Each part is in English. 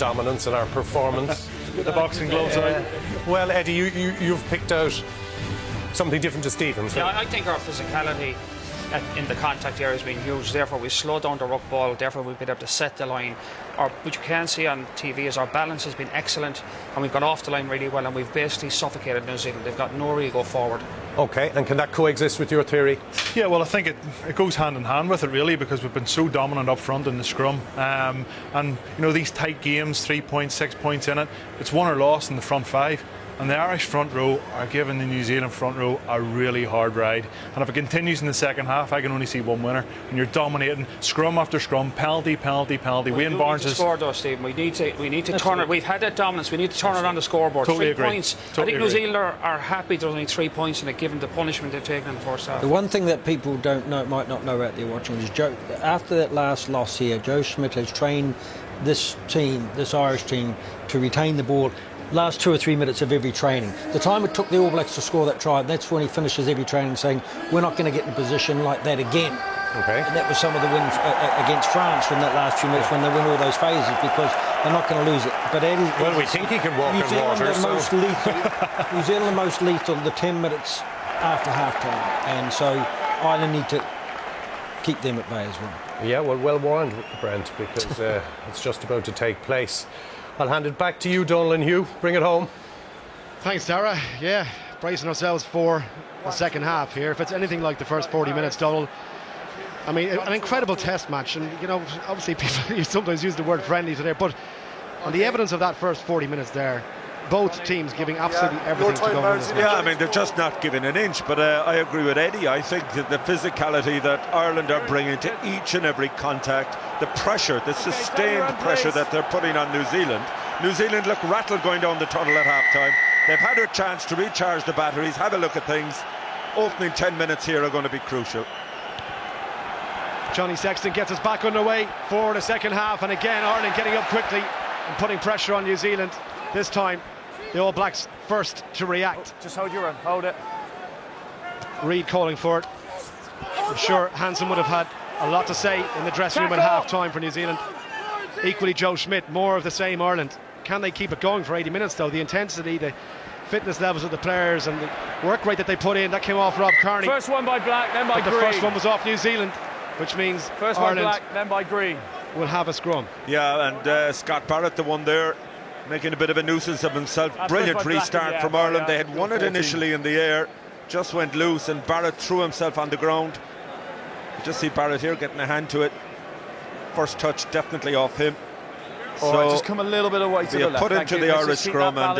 dominance and our performance. With the boxing gloves on. Well, Eddie, you've picked out something different to Stevens. Yeah, I think our physicality in the contact area has been huge. Therefore, we slowed down the ruck ball. Therefore, we've been able to set the line. What you can see on TV is our balance has been excellent, and we've got off the line really well, and we've basically suffocated New Zealand. They've got no real go forward. Okay, and can that coexist with your theory? Yeah, well, I think it goes hand in hand with it, really, because we've been so dominant up front in the scrum. And, you know, these tight games, 3 points, 6 points in it, it's won or lost in the front five. And the Irish front row are giving the New Zealand front row a really hard ride. And if it continues in the second half, I can only see one winner. And you're dominating scrum after scrum, penalty, penalty, penalty. Wayne Barnes is score though, Stephen. We need to turn it. We've had that dominance. We need to turn it on the scoreboard. Totally 3 agree. points. Totally I think agree. New Zealand are happy there's only 3 points in it, given the punishment they've taken in the first half. The one thing that people don't know, might not know out there watching, is after that last loss here, Joe Schmidt has trained this team, this Irish team, to retain the ball last 2 or 3 minutes of every training. The time it took the All Blacks to score that try, that's when he finishes every training saying, we're not going to get in a position like that again. Okay. And that was some of the win against France in that last few minutes when they win all those phases, because they're not going to lose it. But Eddie, Well, we think he can walk New on Zealand water. the most lethal. New Zealand the most lethal the 10 minutes after half-time. And so Ireland need to keep them at bay as well. Yeah, well warned, Brent, because it's just about to take place. I'll hand it back to you, Donal and Hugh. Bring it home. Thanks, Dara. Yeah, bracing ourselves for the second half here. If it's anything like the first 40 minutes, Donal, I mean, an incredible test match. And, you know, obviously people sometimes use the word friendly today, but on the evidence of that first 40 minutes there, both teams giving absolutely everything to go win this match. Yeah, I mean, they're just not giving an inch, but I agree with Eddie. I think that the physicality that Ireland are bringing to each and every contact, the pressure, the sustained pressure that they're putting on New Zealand. New Zealand look rattled going down the tunnel at half-time. They've had their chance to recharge the batteries, have a look at things. Opening 10 minutes here are going to be crucial. Johnny Sexton gets us back underway for the second half, and again Ireland getting up quickly and putting pressure on New Zealand. This time the All Blacks first to react. Just hold your run, hold it. Reid calling for it. I'm sure Hansen would have had a lot to say in the dressing room at half-time for New Zealand. Equally Joe Schmidt, more of the same Ireland. Can they keep it going for 80 minutes though? The intensity, the fitness levels of the players and the work rate that they put in, that came off Rob Kearney. First one by Black, then by But Green. the first one was off New Zealand, which means First one Ireland Black, then by Green. will have a scrum. Yeah, and Scott Barrett, the one there, making a bit of a nuisance of himself. That's Brilliant first by Black, restart yeah, from by, Ireland. They had won it 14. initially in the air, just went loose, and Barrett threw himself on the ground. You just see Barrett here getting a hand to it. First touch definitely off him. All right, just come a little bit away to the left. Put into the Irish scrum, and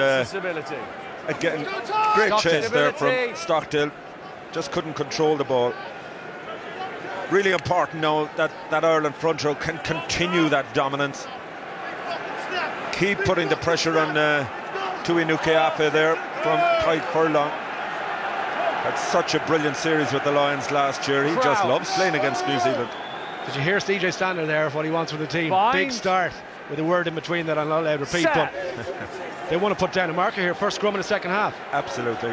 again, great chase there from Stockdale. Just couldn't control the ball. Really important now that Ireland front row can continue that dominance. Keep putting the pressure on Tui Nukiafe there from Tyke Furlong. Had such a brilliant series with the Lions last year. He just loves playing against New Zealand. Did you hear CJ Stander there, what he wants from the team? Bind. Big start, with a word in between that I'm not allowed to repeat, but they want to put down a marker here. First scrum in the second half. Absolutely.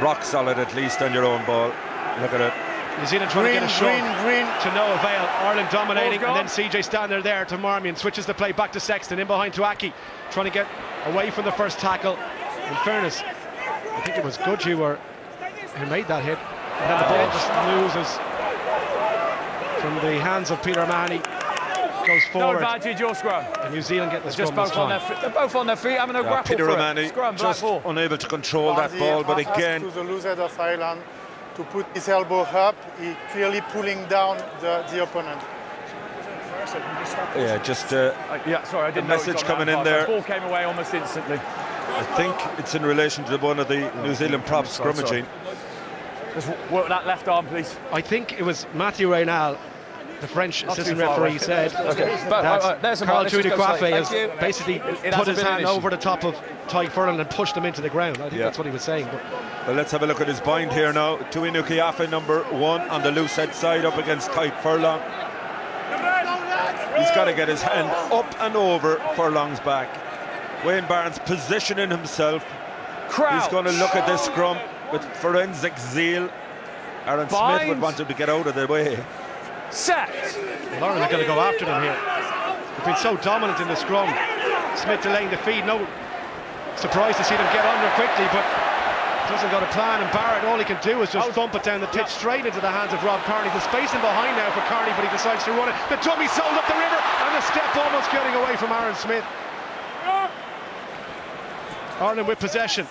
Rock solid, at least, on your own ball. Look at it. New Zealand trying to get a shove to no avail. Ireland dominating, and then CJ Stander there to Marmion, switches the play back to Sexton, in behind to Aki, trying to get away from the first tackle. In fairness, I think it was Gudju who made that hit, and then the ball just loses from the hands of Peter Manny, goes No forward, advantage, your scrum. and New Zealand get the Just scrum this both on their time. feet. They're both on their feet, having a grapple Peter for Romani it. Scrum, just black ball. unable to control that ball, but again, to the loose head of Ireland to put his elbow up, he clearly pulling down the opponent. yeah, just Yeah, sorry, I didn't know it message got coming that in far. there. The ball came away almost instantly. I think it's in relation to one of the New Zealand props scrummaging. Just work that left arm, please. I think it was Mathieu Reynal, the French Not assistant too far referee, away. said Okay. But, that there's a Carl mark. Let's just go Tuidequafe straight. has Thank you. basically It put hasn't his been an hand issue. over the top of Tyke Furlong and pushed him into the ground. I think Yeah. that's what he was saying. But Well, let's have a look at his bind here now. Tui Nukiafe, number 1 on the loose head side, up against Tyke Furlong. He's got to get his hand up and over Furlong's back. Wayne Barnes positioning himself. Crouch. He's going to look at this scrum with forensic zeal. Aaron Smith would Bind. want him to get out of the way. Set. Ireland are going to go after them here. They've been so dominant in the scrum. Smith delaying the feed. No surprise to see them get under quickly, but doesn't got a plan. And Barrett, all he can do is just thump it down the pitch straight into the hands of Rob Kearney. The space in behind now for Kearney, but he decides to run it. The dummy sold up the river, and the step almost getting away from Aaron Smith. Ireland with possession.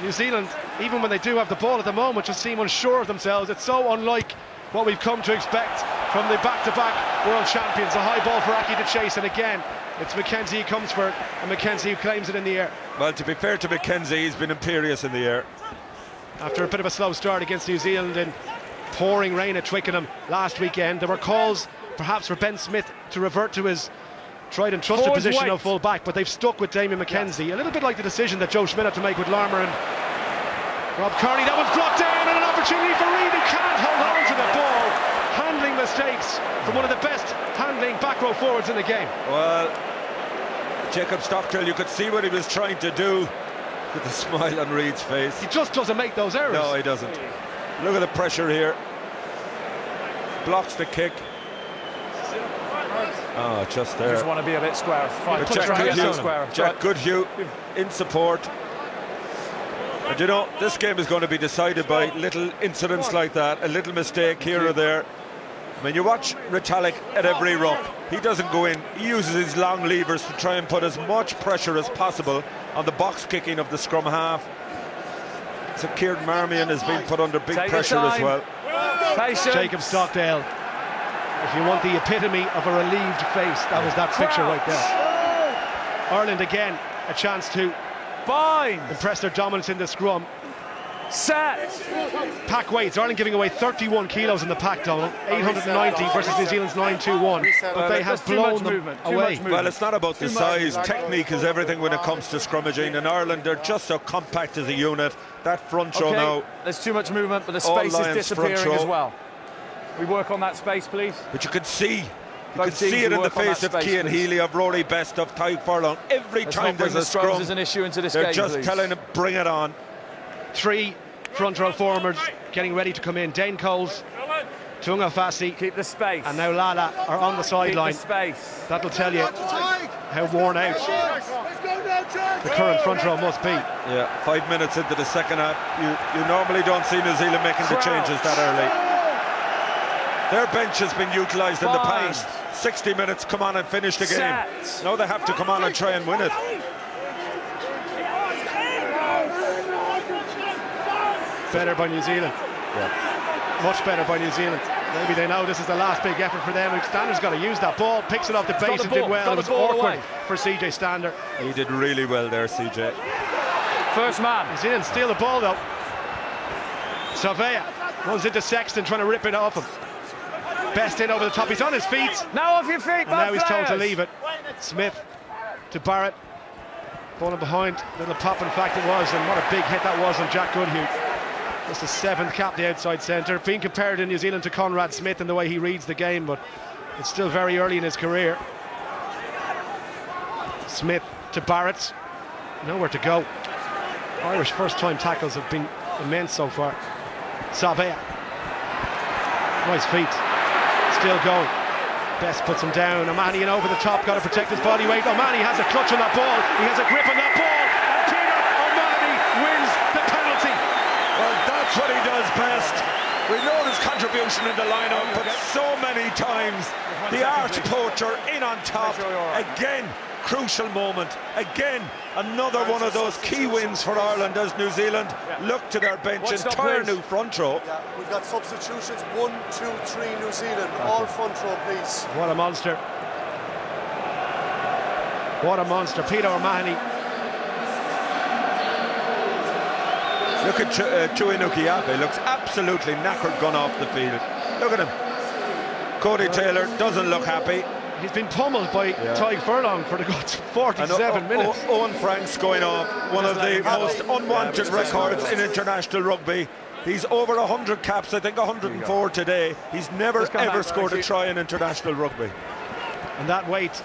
New Zealand, even when they do have the ball at the moment, just seem unsure of themselves. It's so unlike what we've come to expect from the back-to-back world champions. A high ball for Aki to chase, and again it's McKenzie who comes for it, and McKenzie who claims it in the air. Well, to be fair to McKenzie, he's been imperious in the air. After a bit of a slow start against New Zealand in pouring rain at Twickenham last weekend, there were calls perhaps for Ben Smith to revert to his tried and trusted position of full back, but they've stuck with Damien McKenzie. A little bit like the decision that Joe Schmidt had to make with Larmour and Rob Kearney. That one's blocked down, and an opportunity for Reid, who can't hold on to the ball. Handling mistakes from one of the best handling back row forwards in the game. Well, Jacob Stockdale, you could see what he was trying to do with the smile on Reid's face. He just doesn't make those errors. No, he doesn't. Look at the pressure here. Blocks the kick. Oh, just there. Just want to be a bit square. Fine. Jack Goodhue in support. And you know, this game is going to be decided by little incidents like that, a little mistake here or there. I mean, you watch Retallick at every ruck. He doesn't go in. He uses his long levers to try and put as much pressure as possible on the box kicking of the scrum half. So Kieran Marmion has been put under big pressure as well. Jacob Stockdale. If you want the epitome of a relieved face, that was that picture right there. Ireland again, a chance to impress their dominance in the scrum. Set. Pack weights. Ireland giving away 31 kilos in the pack, Donald. 890 versus New Zealand's 921. But they have blown them away. Well, it's not about the size. Technique is everything when it comes to scrummaging. And Ireland, they're just so compact as a unit. That front row now. There's too much movement, but the space is disappearing as well. We work on that space, please. But you can see. You can see it in the face of Cian Healy, of Rory Best, of Ty Furlong. Every time there's a scrum, there's an issue into this they're game, just telling him, bring it on. 3 front row forwards getting ready to come in. Dane Coles, Tunga Fassi, keep the space, and now Lala are on the sideline. Space. That'll tell you how worn out the current front row must be. Yeah, 5 minutes into the second half, you normally don't see New Zealand making the changes that early. Their bench has been utilised in the past. 60 minutes, come on and finish the game. Now they have to come on and try and win it. Better by New Zealand. Yeah. Much better by New Zealand. Maybe they know this is the last big effort for them. Stander's got to use that ball, picks it off the base and did well. It was awkward for CJ Stander. He did really well there, CJ. First man. New Zealand steal the ball though. Savea runs into Sexton trying to rip it off him. Best in over the top, he's on his feet. Now off your feet, and now he's told to leave it. Smith to Barrett. Falling behind, little pop in fact it was, and what a big hit that was on Jack Goodhue. That's the 7th cap, the outside centre. Being compared in New Zealand to Conrad Smith in the way he reads the game, but it's still very early in his career. Smith to Barrett. Nowhere to go. Irish first-time tackles have been immense so far. Savea. Nice feet. Still going. Best puts him down. O'Mahony in over the top, got to protect his body weight. O'Mahony has a clutch on that ball. He has a grip on that ball. And Peter O'Mahony wins the penalty. Well, that's what he does best. We know his contribution in the lineup, but so many times the arch poacher in on top. Again, crucial moment. Again, another one of those key wins for Ireland as New Zealand look to their bench, entire new front row. Yeah, we've got substitutions, 1, 2, 3 New Zealand, all front row, please. What a monster. What a monster. Peter O'Mahony. Look at Chui Nukiabe, looks absolutely knackered gone off the field. Look at him. Cody Taylor doesn't look happy. He's been pummeled by Ty Furlong for the good 47 minutes. Owen Franks going off one of the most unwanted records in international rugby. He's over 100 caps, I think 104 today. He's never ever scored a try in international rugby. And that wait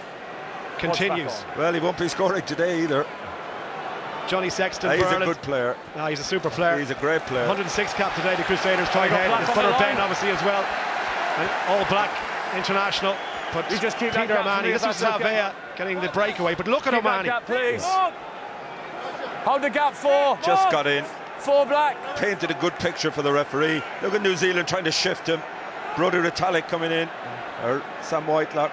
continues. Well, he won't be scoring today either. Johnny Sexton. He's a good player. He's a super player. He's a great player. 106 cap today, the Crusaders tight head. His brother Ben obviously as well. All black international. But You just keep that Peter gap for O'Mahony, me, this if was that's okay. Savea getting the breakaway, but look at Keep that O'Mahony. gap, please. Hold the gap, 4. Just got in. 4 black. Painted a good picture for the referee. Look at New Zealand trying to shift him. Brody Retallick coming in, or Sam Whitelock.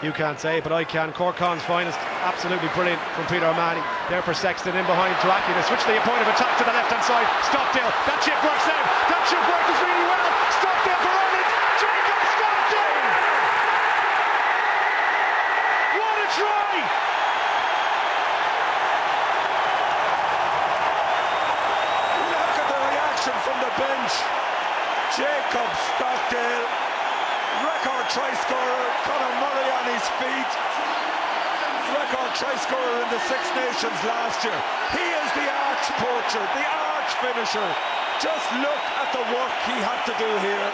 You can't say it, but I can. Corcon's finest, absolutely brilliant from Peter O'Mahony. There for Sexton, in behind to Aki. They switch the point of attack to the left-hand side. Stockdale, that chip works out. That chip works really well. Stockdale for Ireland. Jacob Stockdale! What a try! Look at the reaction from the bench. Jacob Stockdale, record try scorer. Conor Murray on his feet. Record try scorer in the Six Nations last year. He is the arch poacher, the arch finisher. Just look at the work he had to do here.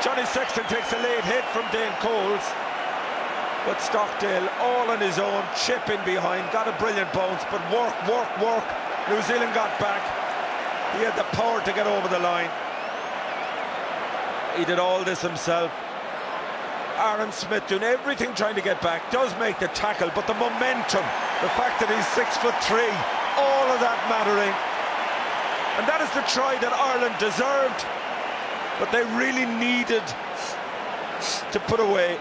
Johnny Sexton takes a late hit from Dane Coles, but Stockdale all on his own, chipping behind, got a brilliant bounce, but work. New Zealand got back. He had the power to get over the line. He did all this himself. Aaron Smith doing everything trying to get back, does make the tackle, but the momentum, the fact that he's 6'3", all of that mattering. And that is the try that Ireland deserved, but they really needed to put away.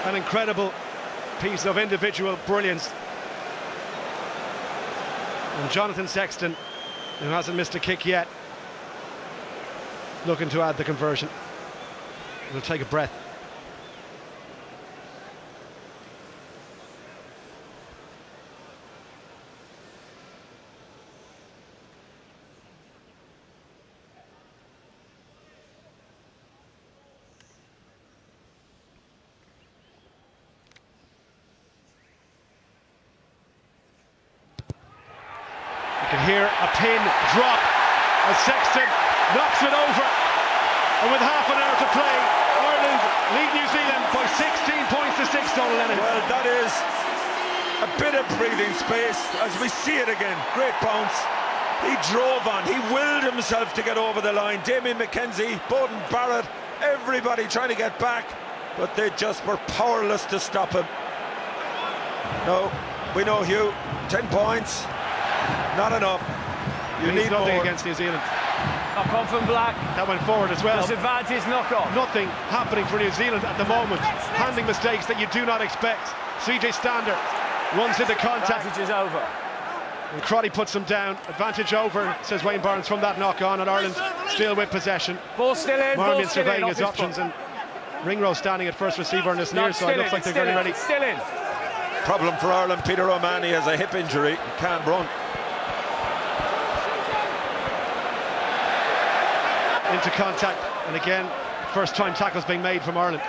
An incredible piece of individual brilliance. And Jonathan Sexton, who hasn't missed a kick yet, looking to add the conversion. We'll take a breath. You can hear a pin drop as Sexton knocks it over. And with half an hour to play, Ireland lead New Zealand by 16 points to 6, Donald Lennon. Well, that is a bit of breathing space as we see it again. Great bounce. He drove on, he willed himself to get over the line. Damien McKenzie, Bowden Barrett, everybody trying to get back, but they just were powerless to stop him. No, we know, Hugh, 10 points, not enough. You need nothing more. against New Zealand. Knock on from black. That went forward as well. Disadvantage knock on. Nothing happening for New Zealand at the moment. Handling mistakes that you do not expect. CJ Stander runs into contact. Advantage is over. And Crotty puts him down. Advantage over, says Wayne Barnes, from that knock on, and Ireland still with possession. Ball still in. Marmion Ball still surveying in, his options, and Ringrose standing at first receiver on this near side. Looks like they're getting ready. Still in. Problem for Ireland, Peter O'Mahony has a hip injury, he can't run. Into contact, and again, first time tackles being made from Ireland.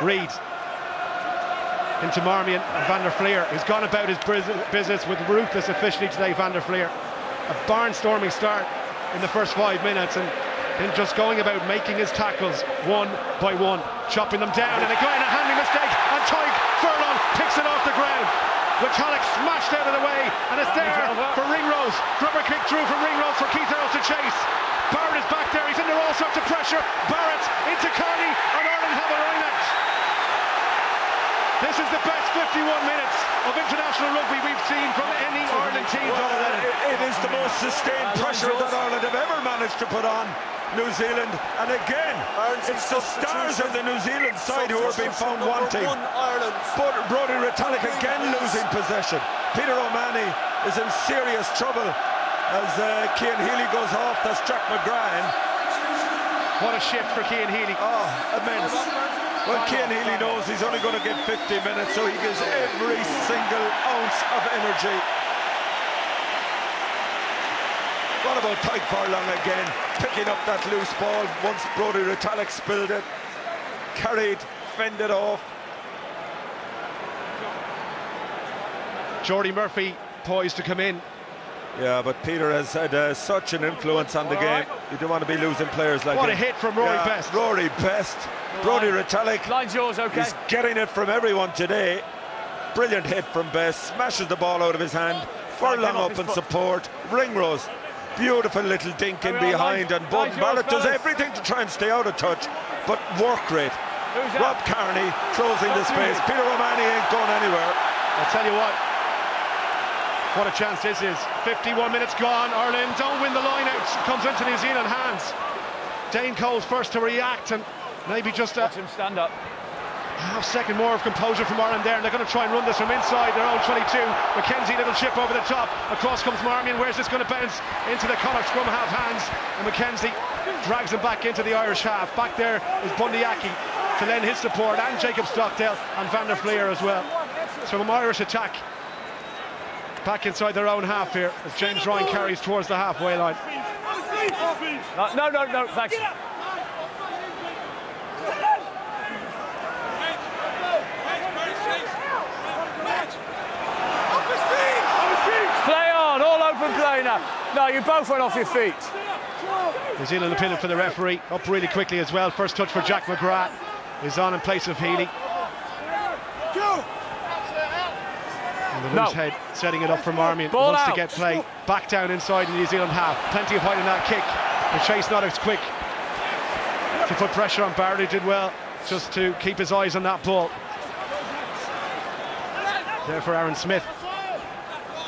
Reid into Marmion and Van der Fleer, who's gone about his business with ruthless efficiency today. Van der Fleer, a barnstorming start in the first 5 minutes, and then just going about making his tackles one by one, chopping them down, and again a handling mistake, and Tyke Furlong picks it off the ground. Retallick smashed out of the way, and it's there for Ringrose. Grubber kick through from Ringrose for Keith Earls to chase. Barrett is back there, he's under all sorts of pressure. Barrett into Carney, and Ireland have a line out. This is the best 51 minutes of international rugby we've seen from any Ireland team. It is the most sustained pressure that Ireland have ever managed to put on New Zealand, and again, it's the stars of the New Zealand side who are being found wanting. But Brody Retallick again losing possession. Peter O'Mahony is in serious trouble as Cian Healy goes off. That's Jack McGrath. What a shift for Cian Healy. Oh, immense. Well, Cian Healy knows he's only going to get 50 minutes, so he gives every single ounce of energy. What about Tyke Furlong again, picking up that loose ball once Brody Retallick spilled it, carried, fended off. Jordy Murphy poised to come in. Yeah, but Peter has had such an influence on the game. You don't want to be losing players like What him. a hit from Rory Best. Rory Best. Brody Retallick. Line's yours, okay. He's getting it from everyone today. Brilliant hit from Best. Smashes the ball out of his hand. Furlong up in support. Ringrose Beautiful little dink in behind, and Button Barrett does everything to try and stay out of touch, but work rate. Rob Kearney closing the space. Peter O'Mahony ain't going anywhere. I'll tell you what a chance this is. 51 minutes gone. Ireland don't win the line out. Comes into New Zealand hands. Dane Cole's first to react, and maybe just watch him stand up. Half second more of composure from Ireland there, and they're going to try and run this from inside their own 22. McKenzie, little chip over the top. Across comes Marmion. Where's this going to bounce? Into the Connacht scrum half hands, and McKenzie drags him back into the Irish half. Back there is Bundyaki to lend his support, and Jacob Stockdale and Van der Fleer as well. So an Irish attack back inside their own half here as James Ryan carries towards the halfway line. No, thanks. Play on, all open play now. No, you both went off your feet. New Zealand appealing for the referee, up really quickly as well. First touch for Jack McGrath is on in place of Healy. And the loose head setting it up for Marmion. Ball wants out. to get play back down inside the New Zealand half. Plenty of height in that kick. The chase not as quick to put pressure on Barrett, who did well just to keep his eyes on that ball. There for Aaron Smith.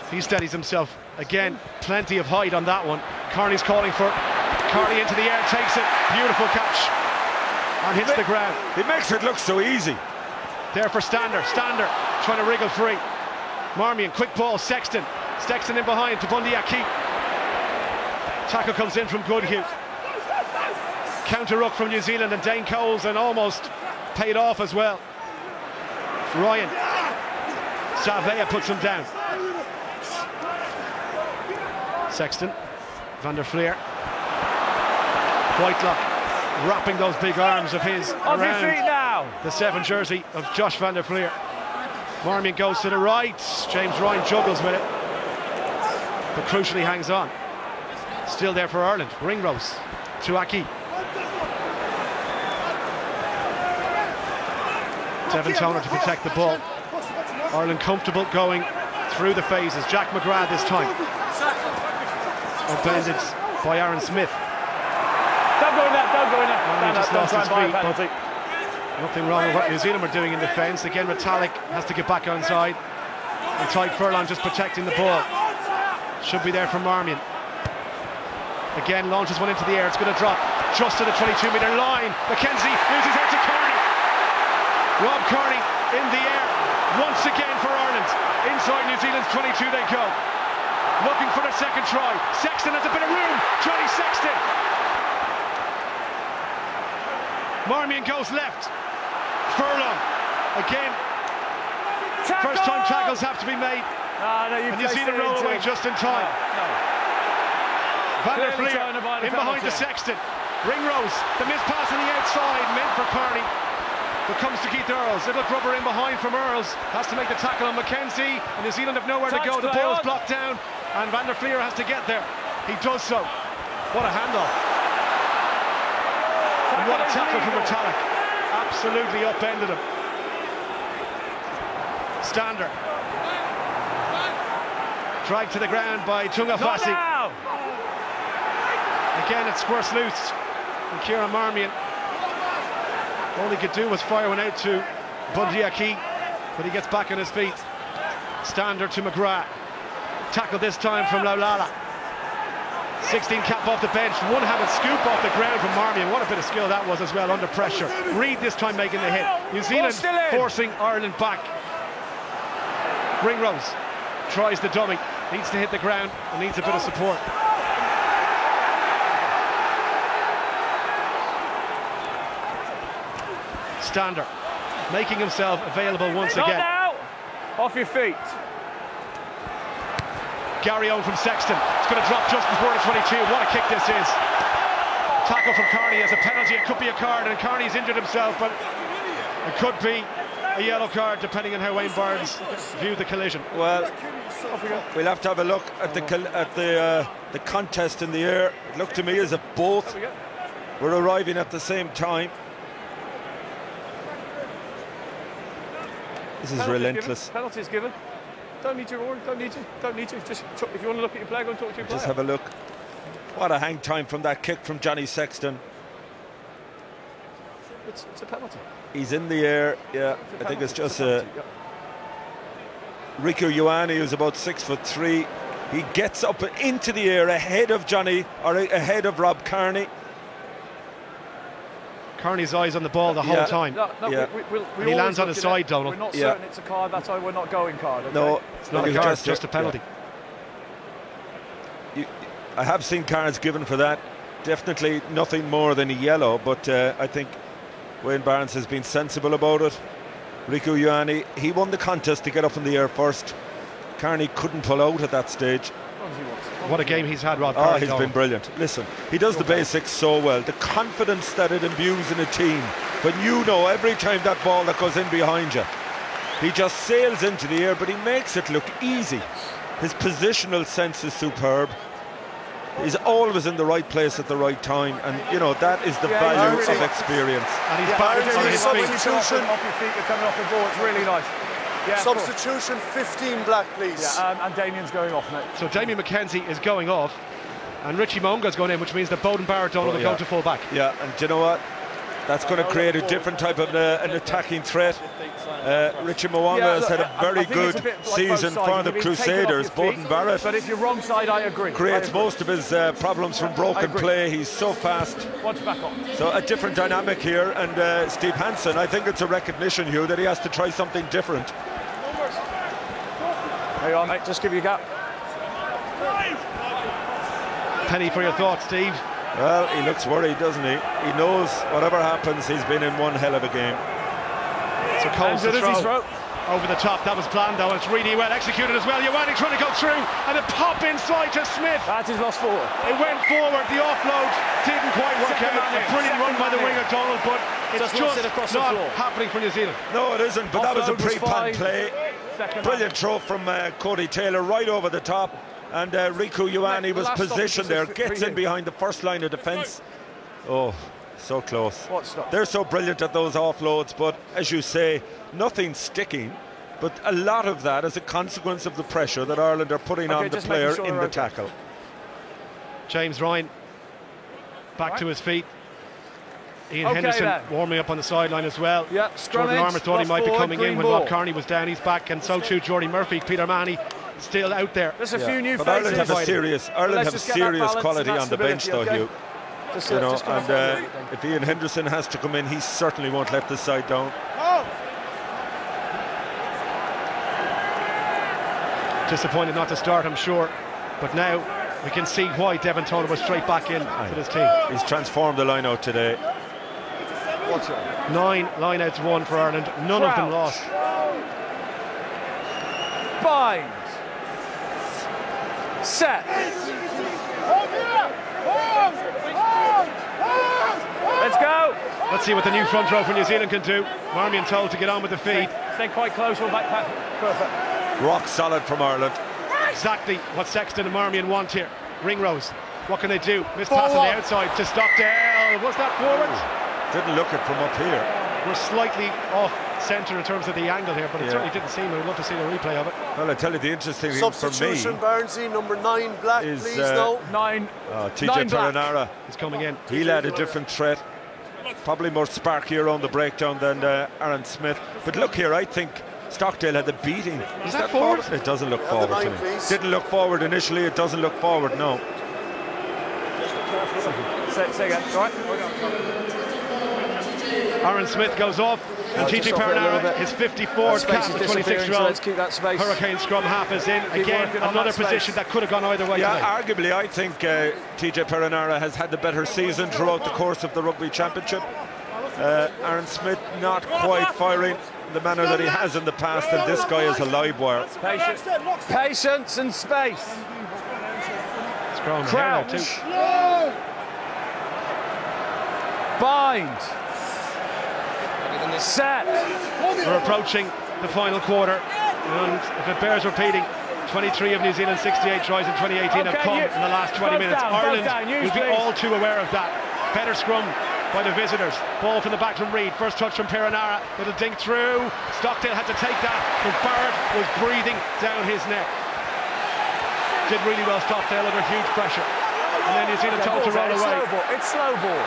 He steadies himself again. Plenty of height on that one. Carney's calling for Carney into the air, takes it. Beautiful catch and hits the ground. He makes it look so easy. There for Stander trying to wriggle free. Marmion, quick ball, Sexton in behind to Bundyaki. Tackle comes in from Goodhue. Counter ruck from New Zealand, and Dane Coles, and almost paid off as well. Ryan Savea puts him down. Sexton, Van der Fleer, Whitelock wrapping those big arms of his Off your feet around now. the 7 jersey of Josh Van der Fleer. Marmion goes to the right. James Ryan juggles with it, but crucially hangs on. Still there for Ireland. Ringrose to Aki. Devin Toner to protect the ball. Ireland comfortable going through the phases. Jack McGrath this time. Upended by Aaron Smith. Don't go in there. Marmion just lost his feet, but penalty. nothing wrong with what New Zealand were doing in defence. Again, Metallic has to get back onside. And Tyke Furlong just protecting the ball. Should be there for Marmion. Again, launches one into the air. It's going to drop just to the 22-metre line. McKenzie loses out to Kearney. Rob Kearney in the air once again for Ireland. Inside New Zealand's 22 they go. Looking for the second try. Sexton has a bit of room. Johnny Sexton. Marmion goes left. Furlong again. Tackle! First time tackles have to be made. And New Zealand roll away just in time. Van der Fleer in behind to Sexton. Ringrose, the missed pass on the outside, meant for Kearney. But comes to Keith Earls. Little rubber in behind from Earls. Has to make the tackle on McKenzie. And New Zealand have nowhere to go. The ball is blocked down. And Van der Fleer has to get there. He does so. What a handoff. And what a tackle from Metallic. Absolutely upended him. Stander. Dragged to the ground by Tungafasi. Again, it squirts loose. And Kieran Marmion, all he could do was fire one out to Bundyaki, but he gets back on his feet. Stander to McGrath. Tackle this time from Laulala. 16 cap off the bench, one-handed scoop off the ground from Marmion. What a bit of skill that was as well under pressure. Reid this time making the hit. New Zealand forcing Ireland back. Ringrose tries the dummy, needs to hit the ground and needs a bit of support. Stander making himself available once again. Now. Off your feet. Gary Owen from Sexton. It's going to drop just before the 22. What a kick this is. Tackle from Kearney as a penalty. It could be a card, and Kearney's injured himself, but it could be a yellow card depending on how Wayne Barnes viewed the collision. Well, we'll have to have a look at the contest in the air. It looked to me as if both were arriving at the same time. This is relentless. Penalty is given. Don't need you, Rory. Don't need you. Just if you want to look at your player, go and talk to your player. Just have a look. What a hang time from that kick from Johnny Sexton. It's a penalty. He's in the air. Yeah, I think it's just a. Riku Ioane, who's about 6'3", he gets up into the air ahead of Johnny, or ahead of Rob Kearney. Kearney's eyes on the ball the whole time. No, Yeah. He lands on his side, Donald. We're not certain it's a card, that's why we're not going card. Okay? No, It's not a card, it's just a penalty. I have seen cards given for that. Definitely nothing more than a yellow, but I think Wayne Barnes has been sensible about it. Riku Ioane, he won the contest to get up in the air first. Kearney couldn't pull out at that stage. What a game he's had, Rod. Oh, he's been brilliant. Listen, he does the basics so well. The confidence that it imbues in a team. When you know every time that ball that goes in behind you, he just sails into the air, but he makes it look easy. His positional sense is superb. He's always in the right place at the right time, and you know that is the value of experience. And he's back on his feet. Substitution. Off your feet, you're coming off the ball. It's really nice. Yeah, Substitution 15 black, please. Yeah, and Damien's going off, mate. So Damien McKenzie is going off, and Richie Monga's going in, which means that Bowden Barrett will go to full back. Yeah, and do you know what? That's going to create a different type of an attacking threat. Richie Mwanga has had a very good season for the Crusaders. Bowden Barrett, but if you're wrong side, I agree. Creates most of his problems from broken play. He's so fast. Watch back on. So a different dynamic here, and Steve Hansen, I think it's a recognition, Hugh, that he has to try something different. There you are, mate. Just give you a gap. Penny for your thoughts, Steve. Well, he looks worried, doesn't he? He knows whatever happens, he's been in one hell of a game. So Cole's the throw over the top. That was planned, though. It's really well executed as well. Ioane trying to go through, and a pop inside to Smith. That is lost forward. It went forward. The offload didn't quite work out. A brilliant run by the winger, Donald, but it's just not happening for New Zealand. No, it isn't. But that was a pre-planned play. Brilliant throw from Cody Taylor right over the top. And Riku Ioane was positioned there, gets in behind the first line of defence. Oh, so close. They're so brilliant at those offloads, but as you say, nothing sticking. But a lot of that is a consequence of the pressure that Ireland are putting on the player in the tackle. James Ryan back to his feet. Ian Henderson warming up on the sideline as well. Yeah, Jordan Armour thought he might be coming in when Rob Kearney was down. He's back, and so too Jordy Murphy. Peter Mahoney still out there. There's a few new but faces. Ireland have a serious quality on the bench, though, Hugh. You know, and if Ian Henderson has to come in, he certainly won't let this side down. Disappointed not to start, I'm sure, but now we can see why Devon Toler was straight back in for this team. He's transformed the line-out today. 9 line-outs won for Ireland, none of them lost. Bind. Set. Let's go. Let's see what the new front row for New Zealand can do. Marmion told to get on with the feed. Stay quite close, we'll back pass. Perfect. Rock solid from Ireland. Exactly what Sexton and Marmion want here. Ringrose. What can they do? Missed pass on the outside to Stockdale. Was that forward? Didn't look it from up here. We're slightly off centre in terms of the angle here, but it certainly didn't seem. I'd love to see the replay of it. Well, I tell you, the interesting thing for me. Substitution, Barnesy, number 9 black, is, please, no. 9. TJ Perenara is coming in. He led a different threat. Probably more sparky around the breakdown than Aaron Smith. But look here, I think Stockdale had the beating. Is that forward? It doesn't look forward to me. Didn't look forward initially, it doesn't look forward, no. Say again, all right? Aaron Smith goes off, and TJ Perenara, his 54th cap, the 26-year-old let's keep that space. Hurricane scrum half is in. Again, another position that could have gone either way today. Arguably, I think TJ Perenara has had the better season throughout the course of the Rugby Championship. Aaron Smith not quite firing the manner that he has in the past, and this guy is a live wire. Patience and space. Crouch. Bind. Set. We're approaching the final quarter, and if it bears repeating, 23 of New Zealand's 68 tries in 2018 have come in the last 20 minutes. Ireland will be all too aware of that. Better scrum by the visitors. Ball from the back from Reid. First touch from Perenara. Little dink through. Stockdale had to take that, but Barrett was breathing down his neck. Did really well, Stockdale, under huge pressure. And then New Zealand told to roll away. It's slow ball.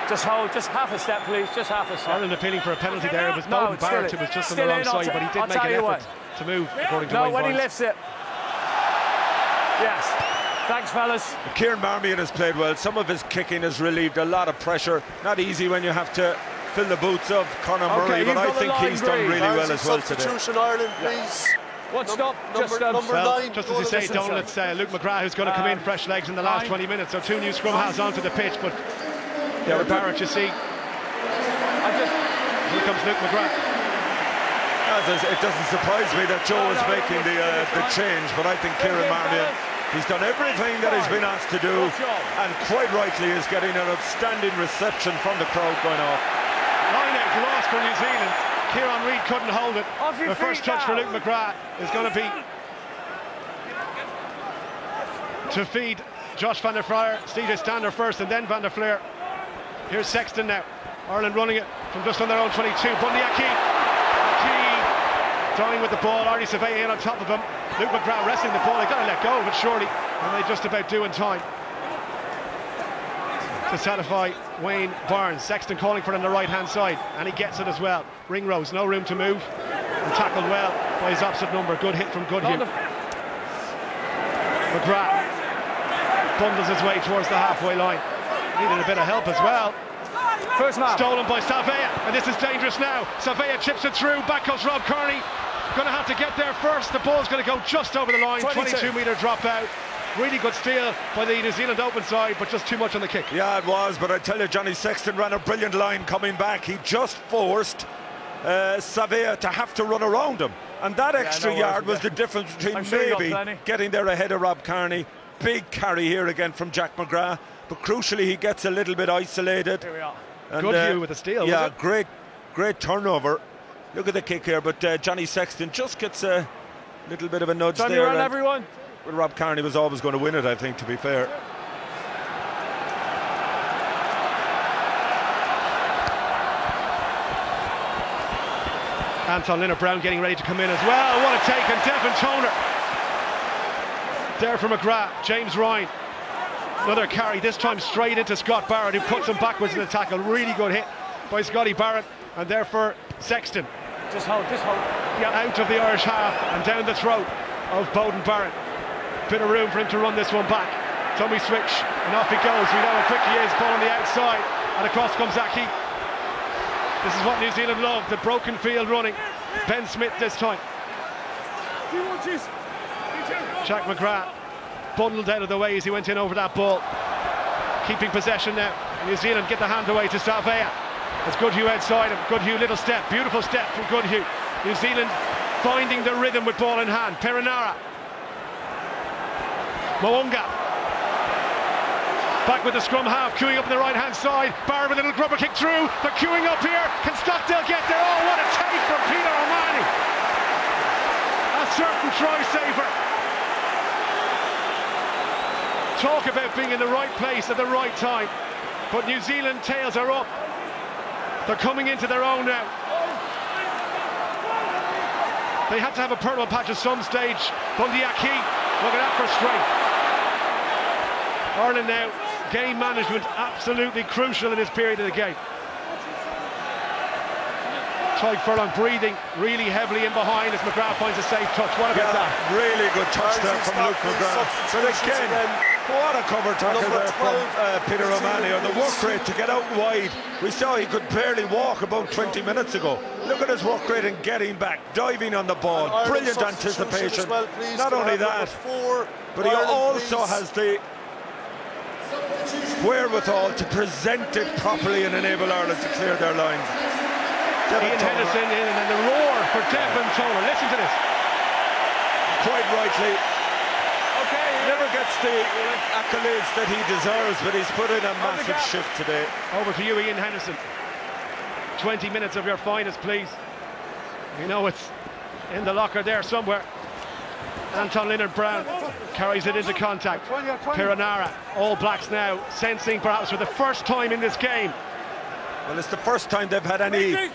Just hold, just half a step, please. Just half a step. Ireland appealing for a penalty there. It was No, Bowden it's Barrett still who was just on still the wrong in, I'll side, but he did I'll make tell an you effort to move, according to No, Wayne when he Barnes. lifts it. Yes. Thanks, fellas. Kieran Marmion has played well. Some of his kicking has relieved a lot of pressure. Not easy when you have to fill the boots of Conor Murray, but I think he's done really well as well today. Substitution, Ireland, please. What's stop? Number Well, 9. just as you say, Donald, it's Luke McGrath who's going to come in fresh legs in the last 20 minutes. So 2 new scrum halves onto the pitch, but there Barrett, you see. Here comes Luke McGrath. It doesn't surprise me that Joe is making the change, but I think Kieran Marmion, he's done everything that he's been asked to do, and quite rightly is getting an outstanding reception from the crowd going off. Line-out loss for New Zealand. Kieran Reid couldn't hold it. The first touch for Luke McGrath is going to be to feed Josh van der Flier. CJ Stander first and then van der Flier. Here's Sexton now. Ireland running it from just on their own 22. Bundy Aki dying with the ball. Artie Surveyor in on top of him. Luke McGrath wrestling the ball. They've got to let go of it surely, and they just about do in time to satisfy Wayne Barnes. Sexton calling for it on the right hand side, and he gets it as well. Ringrose, no room to move, and tackled well by his opposite number. Good hit from Goodhue. McGrath bundles his way towards the halfway line. Needed a bit of help as well. First man. Stolen by Savea, and this is dangerous now. Savea chips it through. Back goes Rob Kearney. Going to have to get there first. The ball's going to go just over the line. 22-metre drop out. Really good steal by the New Zealand open side, but just too much on the kick. Yeah, it was, but I tell you, Johnny Sexton ran a brilliant line coming back. He just forced Savea to have to run around him, and that extra yard was the difference between maybe getting there ahead of Rob Kearney. Big carry here again from Jack McGrath, but crucially he gets a little bit isolated. Here we are. And, Goodhue with a steal. Yeah, great turnover. Look at the kick here, but Johnny Sexton just gets a little bit of a nudge there. Around everyone. But Rob Kearney was always going to win it, I think, to be fair. Anton Linnert-Brown getting ready to come in as well. What a take, and Devin Toner there for McGrath. James Ryan, another carry, this time straight into Scott Barrett, who puts him backwards in the tackle. Really good hit by Scotty Barrett, and there for Sexton. Just hold. Yeah, out of the Irish half and down the throat of Bowden Barrett. Bit of room for him to run this one back. Tommy switch, and off he goes. We know how quick he is. Ball on the outside, and across comes Aki. This is what New Zealand love, the broken field running. Ben Smith this time. Jack McGrath bundled out of the way as he went in over that ball. Keeping possession now. New Zealand get the hand away to Savea. It's Goodhue outside him. Goodhue, little step, beautiful step from Goodhue. New Zealand finding the rhythm with ball in hand. Perinara. Mo'unga. Back with the scrum half, queuing up on the right hand side. Barrett with a little grubber kick through. They're queuing up here. Can Stockdale get there? Oh, what a take from Peter O'Mahony. A certain try saver. Talk about being in the right place at the right time. But New Zealand tails are up. They're coming into their own now. They had to have a purple patch at some stage. Bundy Aki, look at that for strength. Ireland now, game management absolutely crucial in this period of the game. Tyke Furlong breathing really heavily in behind as McGrath finds a safe touch. What about that? Really good touch there from Luke McGrath. But again, what a cover tackle there from Peter O'Mahony. On the work rate to get out wide. We saw he could barely walk about 20 minutes ago. Look at his work rate and getting back, diving on the ball. Brilliant anticipation. Well, not only that, but he also has the wherewithal to present it properly and enable Ireland to clear their lines. Ian Henderson in, and then the roar for Devin Toner. Listen to this. Quite rightly. Never gets the accolades that he deserves, but he's put in a massive shift today. Over to you, Ian Henderson. 20 minutes of your finest, please. You know it's in the locker there somewhere. Anton Linnert-Brown carries it into contact. Perinara, All Blacks now, sensing perhaps for the first time in this game. Well, it's the first time they've had any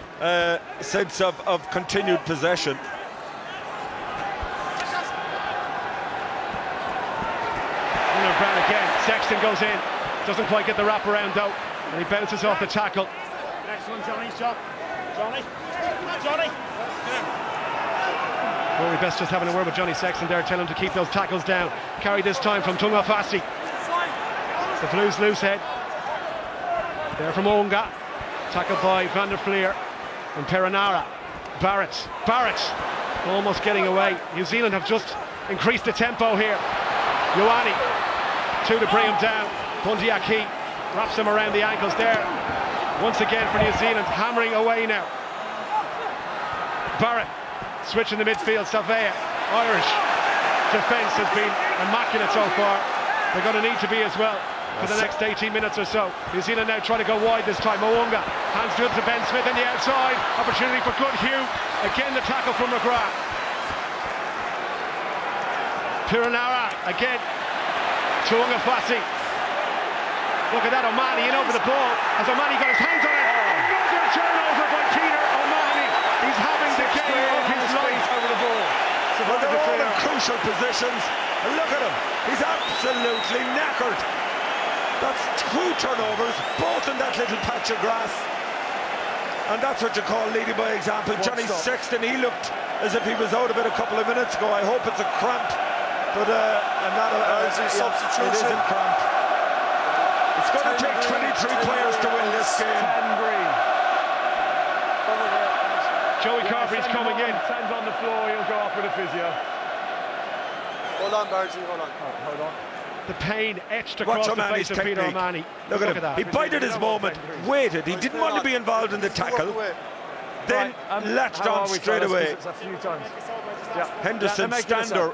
sense of continued possession. Linnert-Brown again. Sexton goes in, doesn't quite get the wrap around though, and he bounces off the tackle. Next one, Johnny's job. Johnny. Rory Best just having a word with Johnny Sexton there, telling him to keep those tackles down. Carry this time from Tunga Fassi. The Blues loose head. There from Onga. Tackled by Van der Fleer and Perenara. Barrett almost getting away. New Zealand have just increased the tempo here. Ioane, two to bring him down. Bundyaki wraps him around the ankles there. Once again for New Zealand, hammering away now. Barrett switching the midfield. Savea, Irish defence has been immaculate so far. They're going to need to be as well for the next 18 minutes or so. New Zealand now trying to go wide this time. Mo'unga hands to Ben Smith on the outside. Opportunity for good Hugh. Again the tackle from McGrath. Perenara again. Tunga Fassi. Look at that, O'Mahony in over the ball. Has O'Mahony got his hands on it? Another turnover by Peter O'Mahony. He's having the game of his life over the ball. Well, they're all in crucial positions. And look at him. He's absolutely knackered. That's 2 turnovers, both in that little patch of grass. And that's what you call leading by example. Johnny Sexton, he looked as if he was out of it a couple of minutes ago. I hope it's a cramp. But substitution. It isn't cramp. It's going to take 23 players to win this game. 10 green. Joey Carberry's coming in. 10's on the floor, he'll go off with a physio. Hold on, Bargy, hold on. Hold on. The pain etched across the face of Peter O'Mahony. Look at him. He bided his moment, waited. He didn't want to be involved in the tackle. Then latched on straight away. It's a few times. Yeah. Henderson, Stander,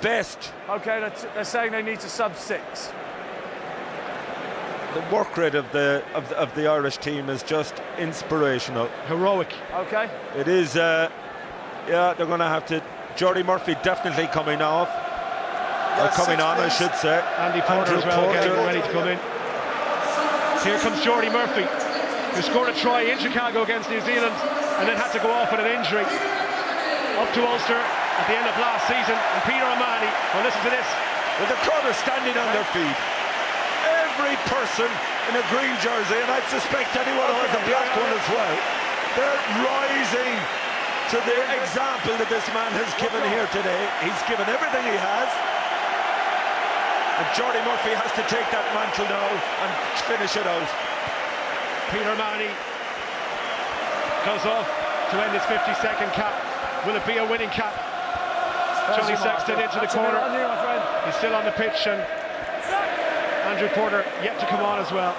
Best. Okay, they're saying they need to sub 6. The work rate of the Irish team is just inspirational. Heroic. Okay. It is. Yeah, they're going to have to. Jordy Murphy definitely coming off. Coming on, I should say. Andy Porter as well, getting ready to come in. Here comes Jordy Murphy, who scored a try in Chicago against New Zealand and then had to go off with an injury. Up to Ulster at the end of last season, and Peter O'Mahony, well, listen to this. Well, the crowd are standing on their feet. Every person in a green jersey, and I suspect anyone who has a black one as well, they're rising to the example that this man has given here today. He's given everything he has. And Jordy Murphy has to take that mantle now and finish it out. Peter O'Mahony goes off to end his 52nd cap. Will it be a winning cap? Johnny Sexton into the corner. He's still on the pitch, and Andrew Porter yet to come on as well.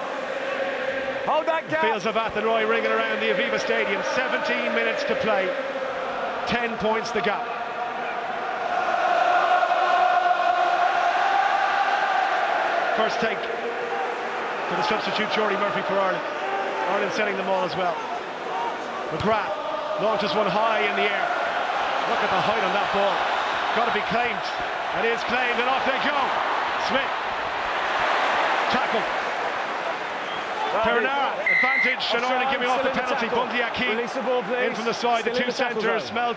Hold that gap. Fields of Athenroy ringing around the Aviva Stadium. 17 minutes to play. 10 points the gap. First take for the substitute Jordy Murphy for Ireland. Ireland setting them all as well. McGrath launches one high in the air. Look at the height on that ball. Got to be claimed. It is claimed, and off they go. Smith. Tackled. Perenara, advantage, and Ireland giving off the penalty. Bundyaki in from the side. The two centres smelled.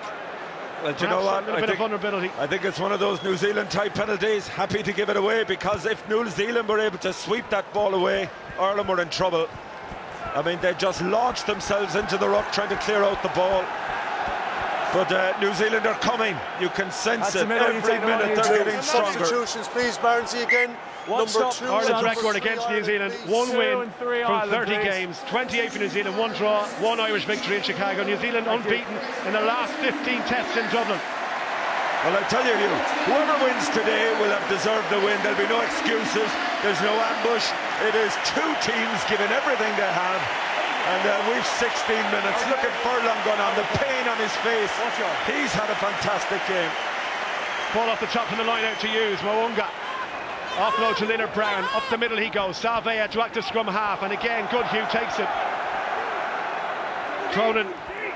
Well, do you know what? A little bit of vulnerability. I think it's one of those New Zealand type penalties. Happy to give it away, because if New Zealand were able to sweep that ball away, Ireland were in trouble. I mean, they just launched themselves into the ruck trying to clear out the ball. But New Zealand are coming. You can sense it every minute. They're getting stronger. Substitutions, please, Barnsley again. Number 2. Ireland's record against New Zealand: 1 win from 30 games, 28 for New Zealand, 1 draw, 1 Irish victory in Chicago. New Zealand unbeaten in the last 15 tests in Dublin. Well, I tell you, whoever wins today will have deserved the win. There'll be no excuses. There's no ambush. It is 2 teams giving everything they have. And we've 16 minutes. Look at Furlong going on, the pain on his face. He's had a fantastic game. Ball off the top from the line out to use. Mo'unga. Offload to Leonard Brown. Up the middle he goes. Savea to active scrum half. And again, Goodhue takes it. Cronin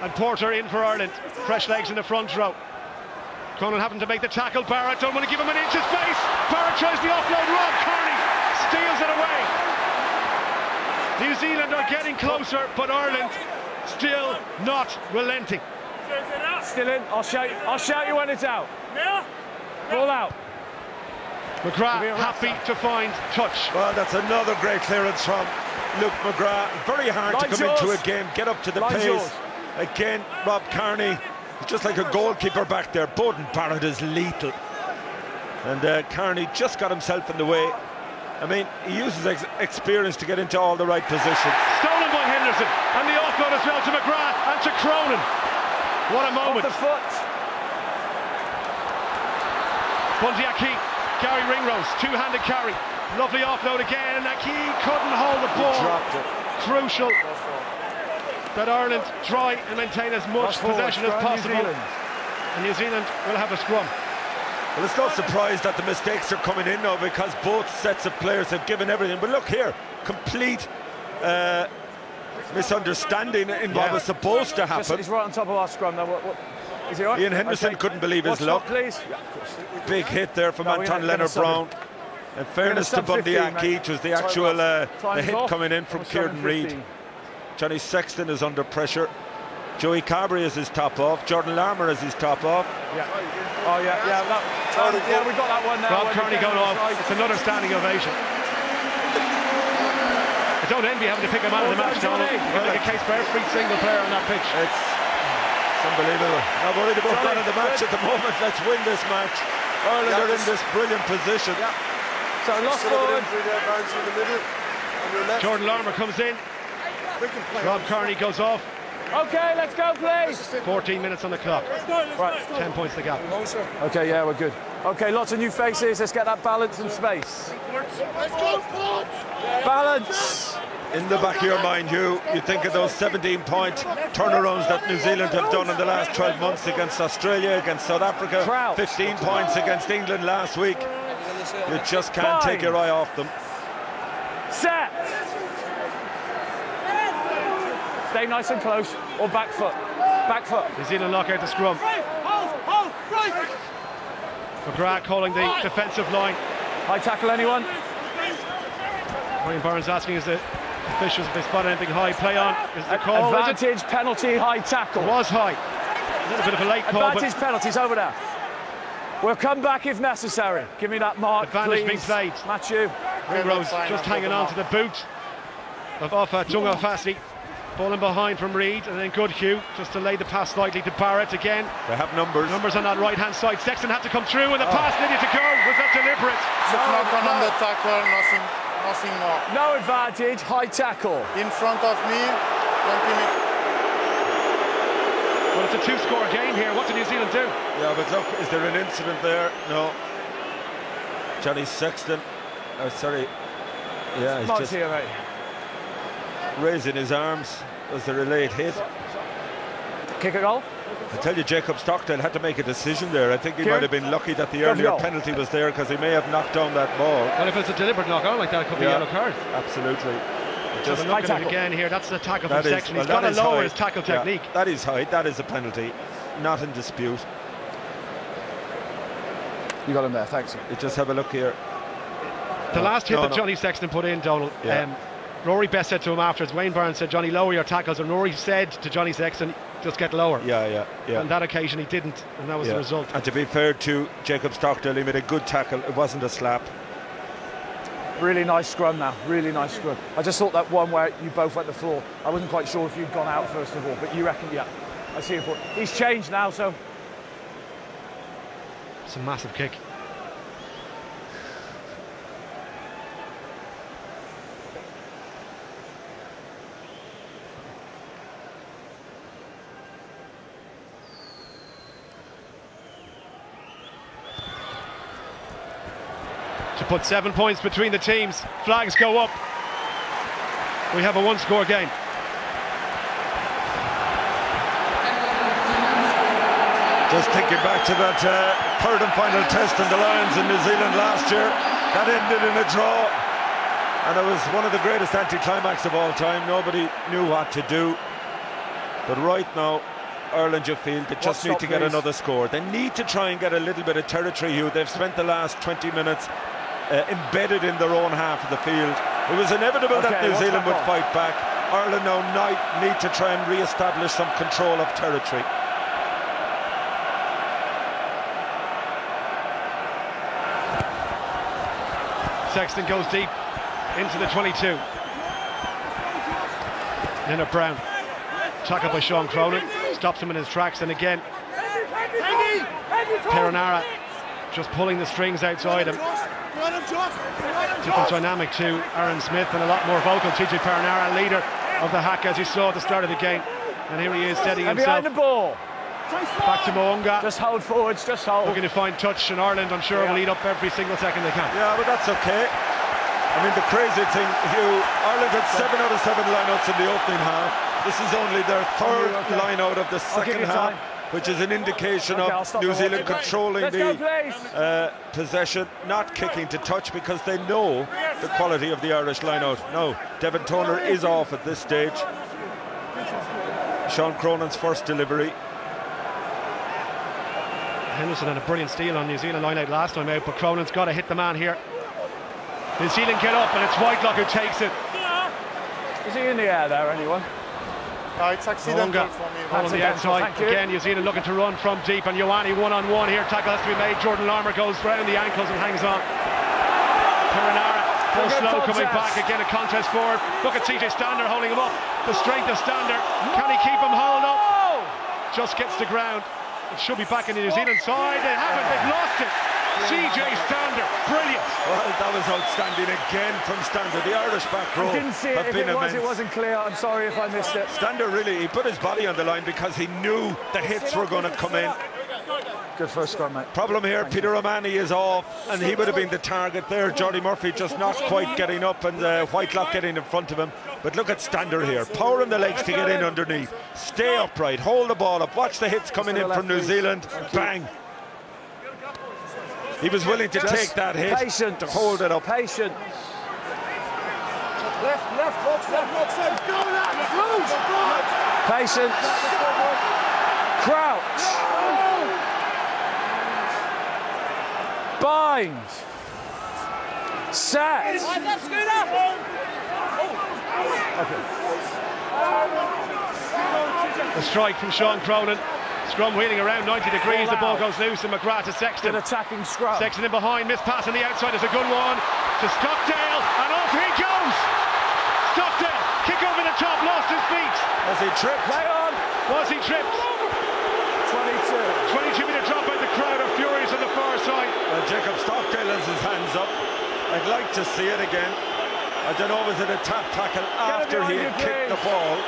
and Porter in for Ireland. Fresh legs in the front row. Cronin having to make the tackle. Barrett don't want to give him an inch of space. Barrett tries the offload. Rob Kearney steals it away. New Zealand are getting closer, but Ireland still not relenting. Still in. I'll shout you when it's out. Ball out. McGrath happy to find touch. Well, that's another great clearance from Luke McGrath. Very hard to come into a game, get up to the pace. Again, Rob Kearney, just like a goalkeeper back there. Bowden Barrett is lethal. And Kearney just got himself in the way. I mean, he uses experience to get into all the right positions. Stolen by Henderson, and the offload as well to McGrath and to Cronin. What a moment. Off the foot. Bundy Aki, Gary Ringrose, two-handed carry. Lovely offload again, and Aki couldn't hold the ball. He dropped it. Crucial that Ireland try and maintain as much possession as possible. And New Zealand will have a scrum. Well, it's no surprise that the mistakes are coming in now, because both sets of players have given everything. But look here, complete misunderstanding in what was supposed to happen. He's right on top of our scrum now. Is he all right? Ian Henderson couldn't believe his luck. Please? Big hit there from Anton Leonard-Brown. In fairness to Bundy Aki, it was the actual the hit coming in from Kieran Reid. Johnny Sexton is under pressure. Joey Carberry is his top off. Jordan Larmour is his top off. Yeah. Oh yeah, yeah. We got that one now. Rob Kearney going off. It's another standing ovation. I don't envy having to pick a man of the match, Donald. You can make a case for every single player on that pitch. It's unbelievable. Not worried about man of the match at the moment. Let's win this match. Ireland are in this brilliant position. Yeah. So lost forward. Jordan Larmour comes in. Rob Kearney goes off. Okay, let's go, please. 14 minutes on the clock. Right. 10 points the gap. Okay, yeah, we're good. Okay, lots of new faces. Let's get that balance and space. Balance. In the back of your mind, you think of those 17-point turnarounds that New Zealand have done in the last 12 months against Australia, against South Africa, 15 points against England last week. You just can't take your eye off them. Set. Stay nice and close, or back foot. Back foot. New Zealand lock out the scrum. McGrath calling the defensive line. High tackle, anyone? Ryan Barnes asking is the officials if they spot anything high. Play on. Is the call? Advantage, penalty, high tackle. It was high. A little bit of a late call. Advantage, penalties over there. We'll come back if necessary. Give me that mark, advantage please. being played. Matthew. Ringrose just hanging on to the boot of Offa Tunga Fassi. Ball in behind from Reid, and then Goodhue just to lay the pass slightly to Barrett again. They have numbers. Numbers on that right-hand side. Sexton had to come through, and the pass needed to go. Was that deliberate? Knock on the tackle, nothing more. No advantage, high tackle. In front of me, 20 meters. Well, it's a two-score game here. What did New Zealand do? Yeah, but look, is there an incident there? No. Johnny Sexton. Oh, sorry. Yeah, he's just here, mate. raising his arms. Was there a late hit? Kick a goal? I tell you, Jacob Stockdale had to make a decision there. I think he might have been lucky that the earlier penalty was there, because he may have knocked down that ball. Well, if it's a deliberate knock-on like that, it could be a yellow card. Absolutely. Just look at it again here. That's the tackle from Sexton. He's got to lower his tackle technique. That is high. That is a penalty. Not in dispute. You got him there, thanks. You just have a look here. The last hit that Johnny Sexton put in, Donald, Rory Best said to him afterwards, Wayne Barnes said, Johnny, lower your tackles, and Rory said to Johnny Sexton, just get lower. Yeah. On that occasion he didn't, and that was the result. And to be fair to Jacob Stockdale, he made a good tackle. It wasn't a slap. Really nice scrum now, really nice scrum. I just thought that one where you both went to the floor, I wasn't quite sure if you'd gone out first of all, but you reckon, yeah. I see your point. He's changed now, so. It's a massive kick. To put 7 points between the teams. Flags go up. We have a one-score game. Just thinking back to that third and final test in the Lions in New Zealand last year. That ended in a draw. And it was one of the greatest anticlimax of all time. Nobody knew what to do. But right now, Ireland, you feel, they just need to get another score. They need to try and get a little bit of territory, Hugh. They've spent the last 20 minutes embedded in their own half of the field. It was inevitable that New Zealand would fight back. Ireland now need to try and re-establish some control of territory. Sexton goes deep into the 22. Leonard Brown, tackled by Sean Cronin, stops him in his tracks, and again Perenara just pulling the strings outside him. Different dynamic to Aaron Smith and a lot more vocal. TJ Perenara, leader of the Hack, as you saw at the start of the game, and here he is steadying himself. Behind the ball. Back to Moonga. Just hold forwards, just hold. Looking to find touch, and Ireland, I'm sure, will eat up every single second they can. Yeah, but that's okay. I mean, the crazy thing, Hugh, Ireland had 7 out of 7 lineouts in the opening half. This is only their third lineout of the second half, which is an indication of New Zealand controlling the possession, not kicking to touch, because they know the quality of the Irish lineout. No, Devin Toner is off at this stage. Sean Cronin's first delivery. Henderson had a brilliant steal on New Zealand line-out last time out, but Cronin's got to hit the man here. New Zealand get up, and it's Whitelock who takes it. Is he in the air there, anyone? It's accidental for me. On the outside. Again, New Zealand looking to run from deep, and Ioane one-on-one here. Tackle has to be made. Jordan Larmour goes round the ankles and hangs on. Perenara, full slow coming back. Again, a contest forward. Look at CJ Stander holding him up. The strength of Stander. Can he keep him hauled up? Just gets to ground. It should be back in the New Zealand side. They haven't. They've lost it. CJ Stander, brilliant. Well, that was outstanding again from Stander. The Irish back row I didn't see it. If it wasn't clear. I'm sorry if I missed it. Stander really, he put his body on the line because he knew the hits were going to come in. Good first scrum, mate. Problem here, Peter O'Mahony is off, and he would have been the target there. Jordy Murphy just not quite getting up, and Whitelock getting in front of him. But look at Stander here, powering the legs to get in underneath. Stay upright, hold the ball up, watch the hits coming in from New Zealand. Bang. He was willing to take that hit, to hold it up. Patient. Left, box, go now, Patience. Crouch. Bind. Set. A strike from Sean Cronin. Scrum wheeling around 90 degrees, the ball goes loose, and McGrath to Sexton. Good attacking scrum. Sexton in behind, missed pass on the outside, is a good one to Stockdale, and off he goes! Stockdale, kick over the top, lost his feet. Was he tripped? Play on. Was he tripped? 22-metre drop by the crowd are furious on the far side. Well, Jacob Stockdale has his hands up. I'd like to see it again. I don't know, was it a tap tackle after he had kicked the ball?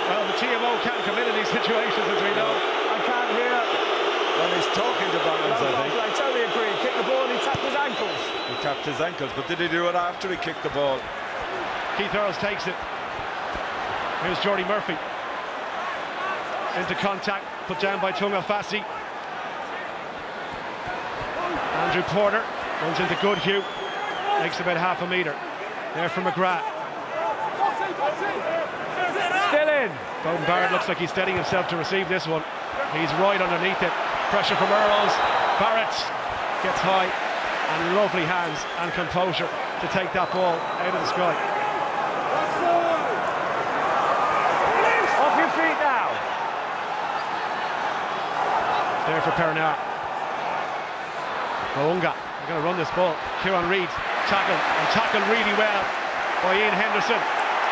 Well, the TMO can't come in these situations, as we know. I can't hear. Well, he's talking to Barnes, I think. I totally agree. He kicked the ball and he tapped his ankles. He tapped his ankles, but did he do it after he kicked the ball? Keith Earls takes it. Here's Jordy Murphy. Into contact, put down by Tunga Fassi. Andrew Porter runs into Goodhue. Makes about half a metre. There for McGrath. Still in. Bowden Barrett looks like he's steadying himself to receive this one. He's right underneath it. Pressure from Earls. Barrett gets high, and lovely hands and composure to take that ball out of the sky. Off your feet now. There for Perenara. Moonga, they're going to run this ball. Kieran Reid tackled really well by Ian Henderson.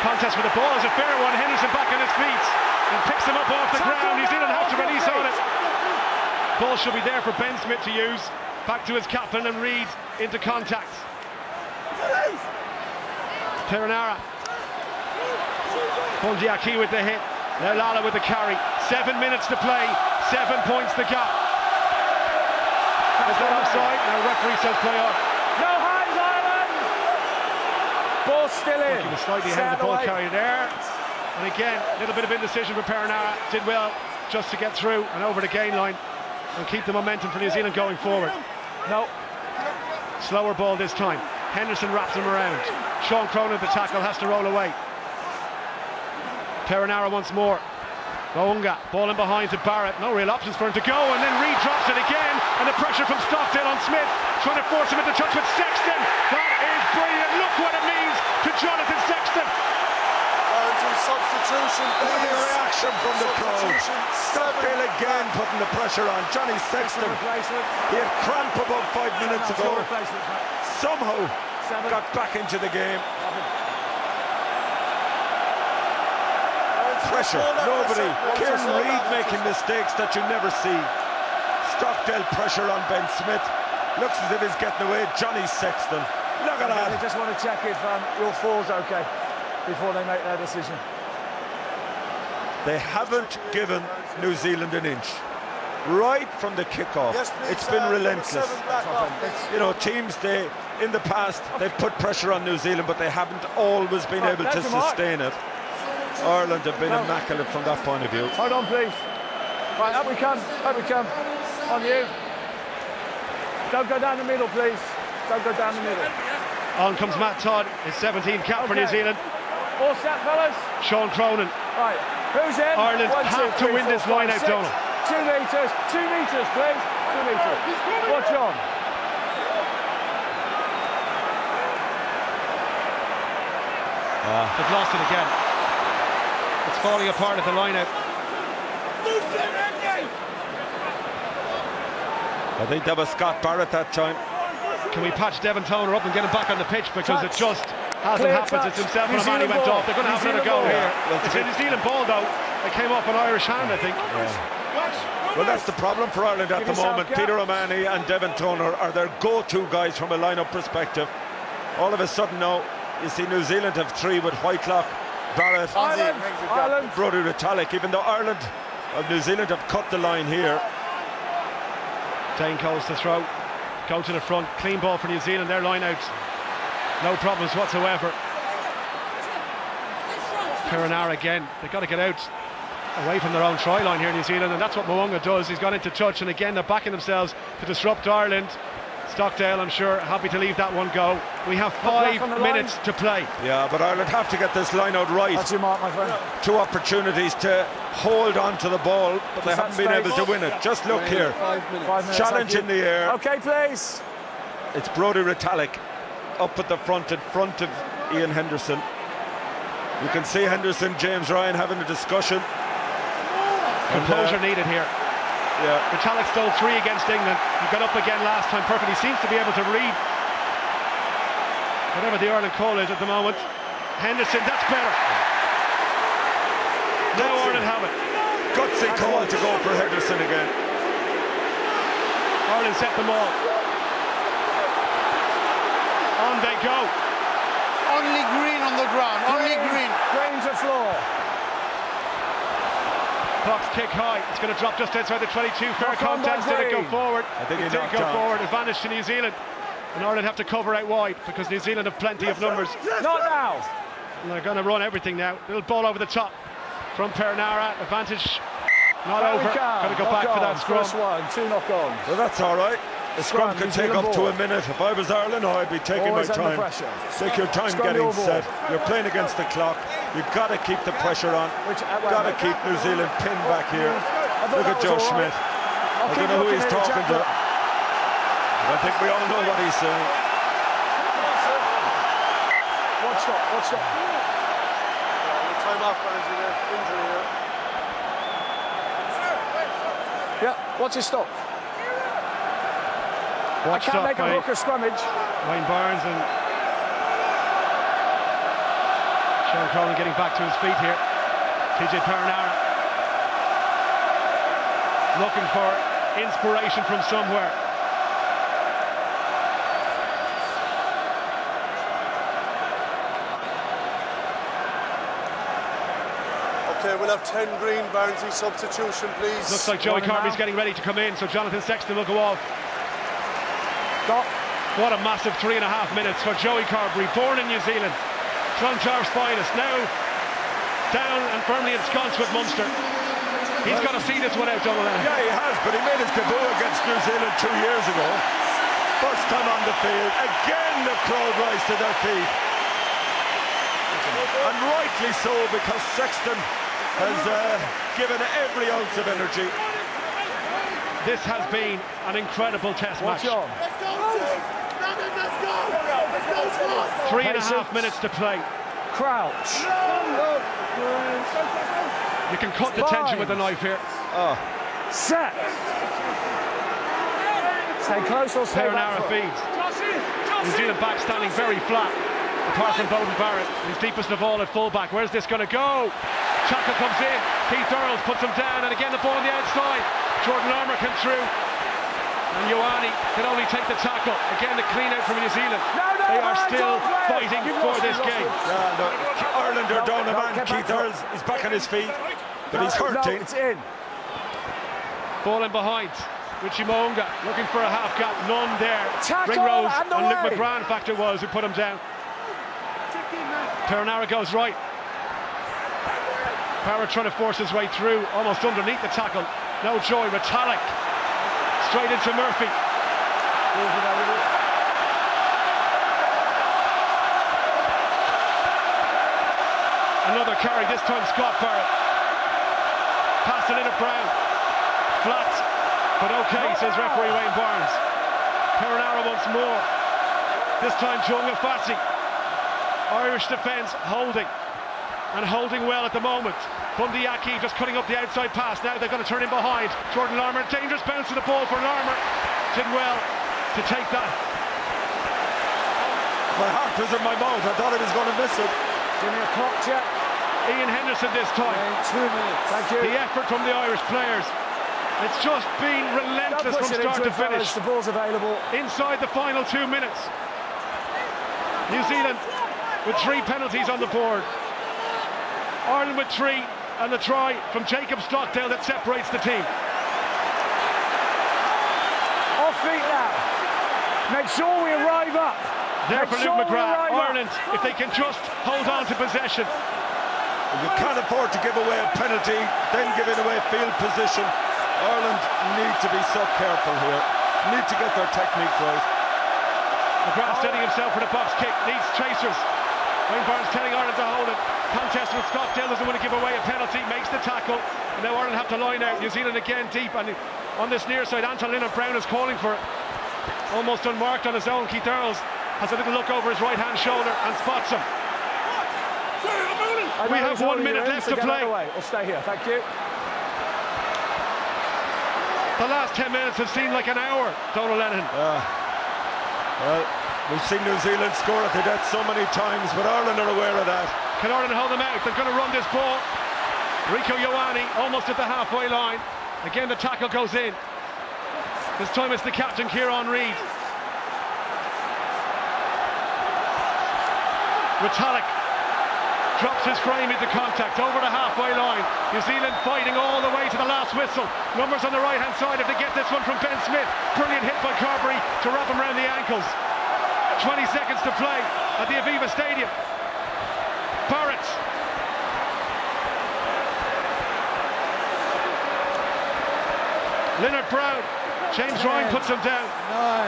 Contest for the ball is a fair one. Henderson back on his feet and picks him up off the ground. New Zealand have to release on it. Ball should be there for Ben Smith to use. Back to his captain, and Reid into contact. Perenara. Pondiaki with the hit. Leilala with the carry. 7 minutes to play. 7 points the gap. Is that offside? No, referee says play on. No hands, Ireland. Ball still in. Looking to slightly hand the ball carrier there. And again, a little bit of indecision for Perenara. Did well just to get through and over the gain line and keep the momentum for New Zealand going forward. No. Slower ball this time. Henderson wraps him around. Sean Cronin, the tackle, has to roll away. Perenara once more. Moonga, ball in behind to Barrett. No real options for him to go, and then Reid drops it again. And the pressure from Stockdale on Smith, trying to force him into touch with Sexton. That is brilliant. Look what it means to Jonathan Sexton. To substitute Substitution, Lovely please. reaction from the crowd. Substitution, Stockdale again putting the pressure on. Johnny Sexton, he had cramp about 5 minutes ago. Somehow got back into the game. Pressure, nobody. Kieran Reid making mistakes that you never see. Stockdale pressure on Ben Smith. Looks as if he's getting away. Johnny Sexton. Look at that. They just want to check if your fall's okay before they make their decision. They haven't given New Zealand an inch. Right from the kickoff, Yes, please, it's been relentless. number 7 back off, please. You know, teams, in the past, they've put pressure on New Zealand, but they haven't always been able to sustain it. Ireland have been immaculate from that point of view. Hold on, please. Right, up we come. Up we come. On you. Don't go down the middle, please. Don't go down the middle. On comes Matt Todd, his 17th cap for New Zealand. All set, fellas. Sean Cronin. Right, who's in? Ireland 1, 2, have to 3, win 4, this 5, line out, 6. Donald. 2 metres, 2 metres, please. 2 metres. Watch on. They've lost it again. It's falling apart at the line out. I think that was Scott Barrett that time. Can we patch Devon Toner up and get him back on the pitch, because Touch. it just hasn't Clear happened. touch. It's himself New and a man who Zealand went ball. off. They're going to have New another Zealand go ball. here. Well, It's a New Zealand ball though. It came off an Irish hand, I think. Well, that's the problem for Ireland at Give the yourself moment. gap. Peter O'Mahony and Devon Toner are their go-to guys from a line-up perspective. All of a sudden now, you see New Zealand have 3 with Whitelock, Barrett, Ireland. Brodie Retallick, even though Ireland and New Zealand have cut the line here. Dane Coles to throw. Go to the front. Clean ball for New Zealand. Their line out. No problems whatsoever. Perenara again. They've got to get out away from their own try line here, New Zealand, and that's what Mo'unga does. He's gone into touch, and again they're backing themselves to disrupt Ireland. Stockdale, I'm sure, happy to leave that one go. We have 5 minutes to play. Yeah, but Ireland have to get this line out right. That's your mark, my friend. 2 opportunities to hold on to the ball, but they haven't been able to win it. Just look here. 5 minutes. Challenge in the air. Okay, please. It's Brodie Retallick up at the front, in front of Ian Henderson. You can see Henderson, James Ryan having a discussion. Composure needed here. Yeah. Retallick stole 3 against England. He got up again last time perfectly. Seems to be able to read whatever the Ireland call is at the moment. Henderson, that's better. Now Ireland have it. Gutsy call to go for Henderson again. Ireland set them all. On they go. Only green on the ground, only green. Green to floor. Clock's kick high. It's going to drop just outside the 22. Fair Knock on by contest. Did it go Green. forward? I think it he did knocked go out. forward. Advantage to New Zealand. And Ireland have to cover out wide because New Zealand have plenty of numbers. Not now. And they're going to run everything now. Little ball over the top from Perenara. Advantage not over. Got to go back for that scrum. First one, 2 knock-ons. Well, that's all right. A scrum could New take Zealand up to ball. a minute. If I was Ireland, I'd be taking Always my under time. pressure. Take your time Scrum getting your ball. set. You're playing against the clock. You've got to keep the pressure on. Got to keep New Zealand pinned back here. Look at Joe Schmidt. I don't know who he's talking to. I think we all know what he's saying. Watch that. Time off, Barnsley there. Injury here. Yeah, watch it stop. I Watched can't up make a by hook or scrummage. Wayne Barnes and Sean Cronin getting back to his feet here. TJ Perenara looking for inspiration from somewhere. Okay, we'll have 10 green. Barnsley substitution, please. Looks like Joey Running Carbery's now. getting ready to come in, so Jonathan Sexton will go off. Stop. What a massive 3.5 minutes for Joey Carbery, born in New Zealand. Clontarf's finest, now down and firmly ensconced with Munster. He's got to see this one out, Donald. Yeah, he has, but he made his debut against New Zealand 2 years ago. First time on the field. Again, the crowd rise to their feet. And rightly so, because Sexton has given every ounce of energy. This has been an incredible test Watch match. on. 3.5 minutes to play. Crouch. You can cut the tension with a knife here. Set. Stay close or stay back. Perenara feeds. New Zealand back standing very flat, apart from Bowden Barrett, who's deepest of all at fullback. Where's this going to go? Tackle comes in. Keith Earls puts him down, and again the ball on the outside. Jordan Larmour came through, and Ioane can only take the tackle. Again, the clean out from New Zealand. They are still fighting for this game. Ireland are down a man. Keith Earls is back on his feet, but he's hurting. It's in. Ball in behind. Richie Mo'unga looking for a half gap, none there. Tackle Ringrose and and Luke away. McGrath, in fact, it was who put him down. Perenara goes right. Barrett trying to force his way through, almost underneath the tackle. No joy. Retallick straight into Murphy. Another carry, this time Scott Barrett. Pass to Leonard Brown. Flat, but okay, says referee Wayne Barnes. Perenara once more. This time Chunga Fasi. Irish defence holding, and holding well at the moment. Bundyaki just cutting up the outside pass. Now they're going to turn in behind. Jordan Larmour, dangerous bounce to the ball for Larmour. Did well to take that. My heart was in my mouth. I thought he was going to miss it. Give me a clock check. Ian Henderson this time. 2 minutes. Thank you. The effort from the Irish players. It's just been relentless from start to finish. The ball's available. Inside the final 2 minutes. New Zealand with 3 penalties on the board. Ireland with 3, and the try from Jacob Stockdale that separates the team. Off feet now. Make sure we arrive up. There for Luke McGrath. Ireland, if they can just hold on to possession. You can't afford to give away a penalty, then giving away field position. Ireland need to be so careful here. Need to get their technique right. McGrath setting himself for the box kick, needs chasers. Wayne Barnes telling Ireland to hold it. Contest with Stockdale, doesn't want to give away a penalty, makes the tackle. And now Ireland have to line out. New Zealand again deep, and on this near side, Anton Leonard Brown is calling for it. Almost unmarked on his own. Keith Earls has a little look over his right hand shoulder and spots him. We have 1 minute left to play. Or stay here, thank you. The last 10 minutes have seemed like an hour, Donald Lennon. Well, we've seen New Zealand score at the death so many times, but Ireland are aware of that. Can Ireland hold them out? They're going to run this ball. Rico Ioane almost at the halfway line. Again, the tackle goes in. This time it's the captain, Kieran Reid. Retallick drops his frame into contact over the halfway line. New Zealand fighting all the way to the last whistle. Numbers on the right hand side if they get this one from Ben Smith. Brilliant hit by Carberry to wrap him around the ankles. 20 seconds to play at the Aviva Stadium. Barrett. Leonard Brown. James Ryan puts him down. 9,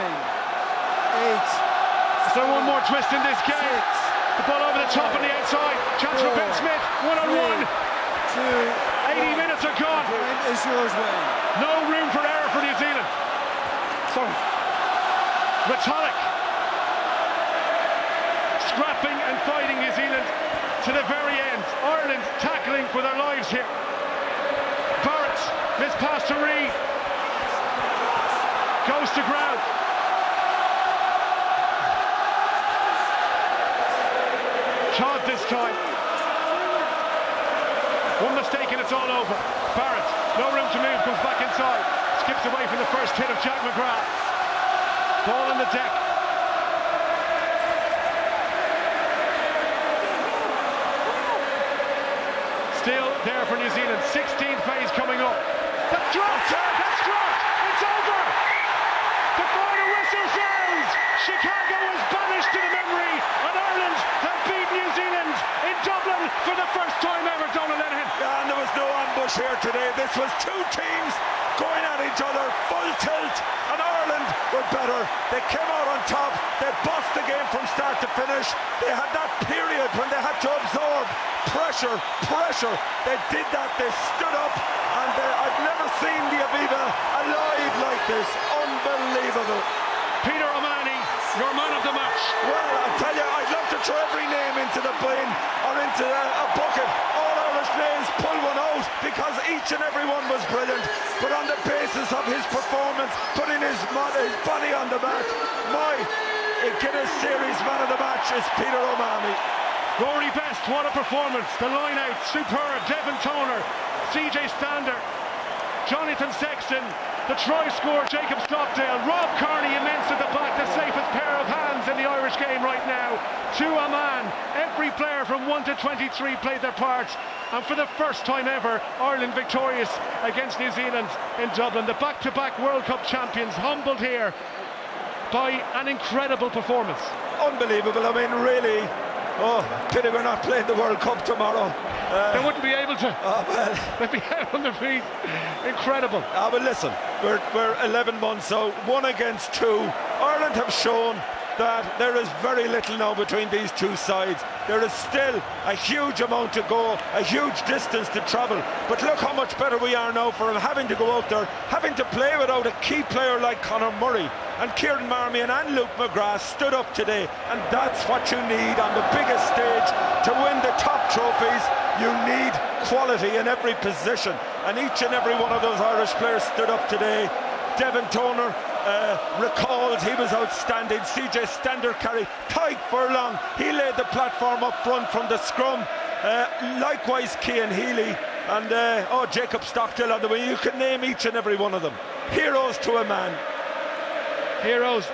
8. Is there one more twist in this game? The ball over the top on the outside. Chance for Ben Smith. 1-on-1. 80 minutes are gone. Is yours, Wayne. No room for error for New Zealand. Sorry. Retallick. Scrapping and fighting New Zealand to the very end. Ireland tackling for their lives here. Barrett. Missed pass to Reid. Goes to ground. Todd this time. One mistake and it's all over. Barrett, no room to move, comes back inside. Skips away from the first hit of Jack McGrath. Ball on the deck. Still there for New Zealand. 16th phase coming up. That's dropped! That's dropped! It's over! The final whistle sounds! Chicago is banished to the memory, and Ireland have beat New Zealand in Dublin for the first time ever, Donald Lennon. Yeah, and there was no ambush here today. This was 2 teams going at each other, full tilt, and Ireland were better. They came out on top. They bossed the game from start to finish. They had that period when they had to absorb pressure. They did that. They stood up, and I've never seen the Aviva alive like this. Unbelievable. Peter O'Mahony, your man of the match. Well, I tell you, I'd love to throw every name into the bin or into a bucket. All Irish names because each and every one was brilliant. But on the basis of his performance, putting his body on the mat, my Guinness Series man of the match is Peter O'Mahony. Rory Best, what a performance. The line out, superb. Devin Toner, CJ Stander, Jonathan Sexton, the try scorer, Jacob Stockdale, Rob Kearney immense at the back, the safest pair of hands in the Irish game right now. To a man, every player from 1 to 23 played their parts, and for the first time ever, Ireland victorious against New Zealand in Dublin. The back-to-back World Cup champions humbled here by an incredible performance. Unbelievable. I mean, really. Oh, pity we're not playing the World Cup tomorrow. They wouldn't be able to. Oh, well. They'd be out on their feet. Incredible. But listen, we're 11 months, so 1 against 2. Ireland have shown that there is very little now between these two sides. There is still a huge amount to go, a huge distance to travel. But look how much better we are now for him having to go out there, having to play without a key player like Conor Murray. And Kieran Marmion and Luke McGrath stood up today, and that's what you need on the biggest stage to win the top trophies. You need quality in every position, and each and every one of those Irish players stood up today. Devin Toner recalled, he was outstanding. CJ Stander carry, Tyke Furlong, he laid the platform up front from the scrum. Likewise Cian Healy and Jacob Stockdale on the way. You can name each and every one of them. Heroes to a man. Heroes.